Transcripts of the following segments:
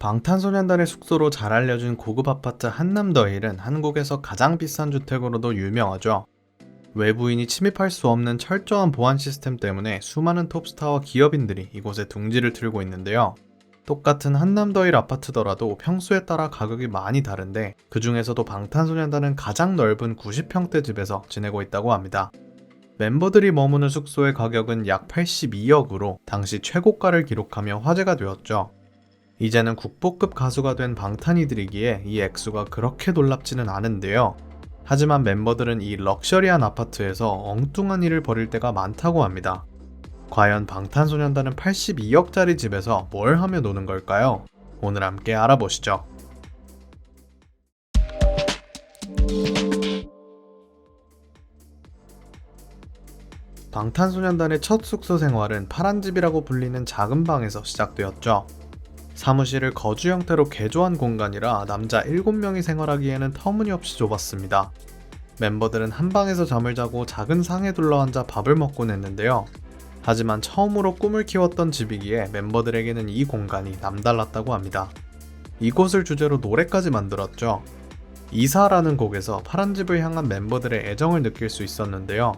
방탄소년단의 숙소로 잘 알려진 고급 아파트 한남더힐은 한국에서 가장 비싼 주택으로도 유명하죠. 외부인이 침입할 수 없는 철저한 보안 시스템 때문에 수많은 톱스타와 기업인들이 이곳에 둥지를 틀고 있는데요. 똑같은 한남더힐 아파트더라도 평수에 따라 가격이 많이 다른데 그 중에서도 방탄소년단은 가장 넓은 90평대 집에서 지내고 있다고 합니다. 멤버들이 머무는 숙소의 가격은 약 82억으로 당시 최고가를 기록하며 화제가 되었죠. 이제는 국보급 가수가 된 방탄이들이기에 이 액수가 그렇게 놀랍지는 않은데요. 하지만 멤버들은 이 럭셔리한 아파트에서 엉뚱한 일을 벌일 때가 많다고 합니다. 과연 방탄소년단은 82억짜리 집에서 뭘 하며 노는 걸까요? 오늘 함께 알아보시죠. 방탄소년단의 첫 숙소 생활은 파란 집이라고 불리는 작은 방에서 시작되었죠. 사무실을 거주 형태로 개조한 공간이라 남자 7명이 생활하기에는 터무니없이 좁았습니다. 멤버들은 한 방에서 잠을 자고 작은 상에 둘러앉아 밥을 먹곤 했는데요. 하지만 처음으로 꿈을 키웠던 집이기에 멤버들에게는 이 공간이 남달랐다고 합니다. 이곳을 주제로 노래까지 만들었죠. 이사라는 곡에서 파란 집을 향한 멤버들의 애정을 느낄 수 있었는데요.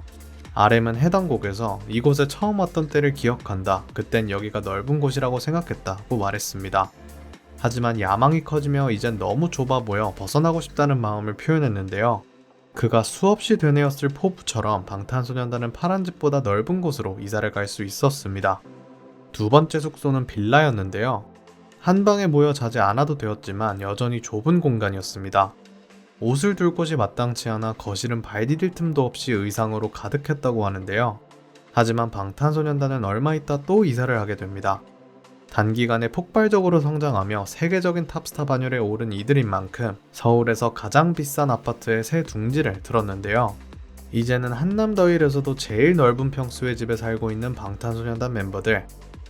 RM은 해당 곡에서 이곳에 처음 왔던 때를 기억한다. 그땐 여기가 넓은 곳이라고 생각했다고 말했습니다. 하지만 야망이 커지며 이젠 너무 좁아 보여 벗어나고 싶다는 마음을 표현했는데요. 그가 수없이 되뇌었을 포부처럼 방탄소년단은 파란 집보다 넓은 곳으로 이사를 갈 수 있었습니다. 두 번째 숙소는 빌라였는데요. 한 방에 모여 자지 않아도 되었지만 여전히 좁은 공간이었습니다. 옷을 둘 곳이 마땅치 않아 거실은 발 디딜 틈도 없이 의상으로 가득했다고 하는데요. 하지만 방탄소년단은 얼마 있다 또 이사를 하게 됩니다. 단기간에 폭발적으로 성장하며 세계적인 탑스타 반열에 오른 이들인 만큼 서울에서 가장 비싼 아파트에 새 둥지를 틀었는데요. 이제는 한남더힐에서도 제일 넓은 평수의 집에 살고 있는 방탄소년단 멤버들.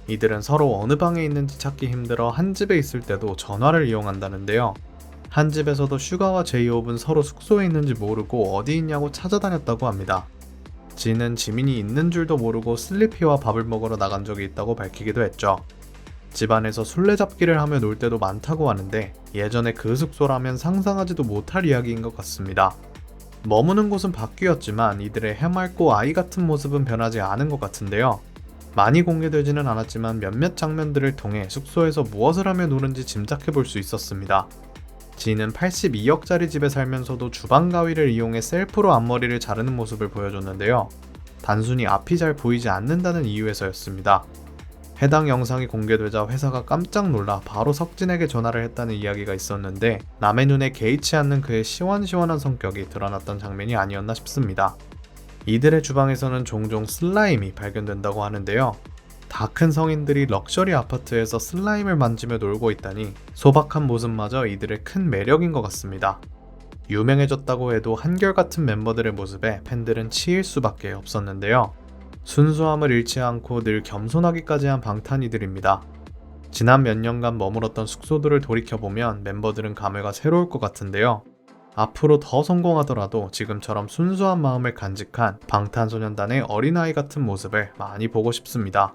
이들은 서로 어느 방에 있는지 찾기 힘들어 한 집에 있을 때도 전화를 이용한다는데요. 한 집에서도 슈가와 제이홉은 서로 숙소에 있는지 모르고 어디 있냐고 찾아다녔다고 합니다. 진은 지민이 있는 줄도 모르고 슬리피와 밥을 먹으러 나간 적이 있다고 밝히기도 했죠. 집안에서 술래잡기를 하며 놀 때도 많다고 하는데 예전에 그 숙소라면 상상하지도 못할 이야기인 것 같습니다. 머무는 곳은 바뀌었지만 이들의 해맑고 아이 같은 모습은 변하지 않은 것 같은데요. 많이 공개되지는 않았지만 몇몇 장면들을 통해 숙소에서 무엇을 하며 노는지 짐작해 볼 수 있었습니다. 진은 82억짜리 집에 살면서도 주방 가위를 이용해 셀프로 앞머리를 자르는 모습을 보여줬는데요. 단순히 앞이 잘 보이지 않는다는 이유에서였습니다. 해당 영상이 공개되자 회사가 깜짝 놀라 바로 석진에게 전화를 했다는 이야기가 있었는데 남의 눈에 개의치 않는 그의 시원시원한 성격이 드러났던 장면이 아니었나 싶습니다. 이들의 주방에서는 종종 슬라임이 발견된다고 하는데요. 다 큰 성인들이 럭셔리 아파트에서 슬라임을 만지며 놀고 있다니 소박한 모습마저 이들의 큰 매력인 것 같습니다. 유명해졌다고 해도 한결같은 멤버들의 모습에 팬들은 치일 수밖에 없었는데요. 순수함을 잃지 않고 늘 겸손하기까지 한 방탄이들입니다. 지난 몇 년간 머물었던 숙소들을 돌이켜보면 멤버들은 감회가 새로울 것 같은데요. 앞으로 더 성공하더라도 지금처럼 순수한 마음을 간직한 방탄소년단의 어린아이 같은 모습을 많이 보고 싶습니다.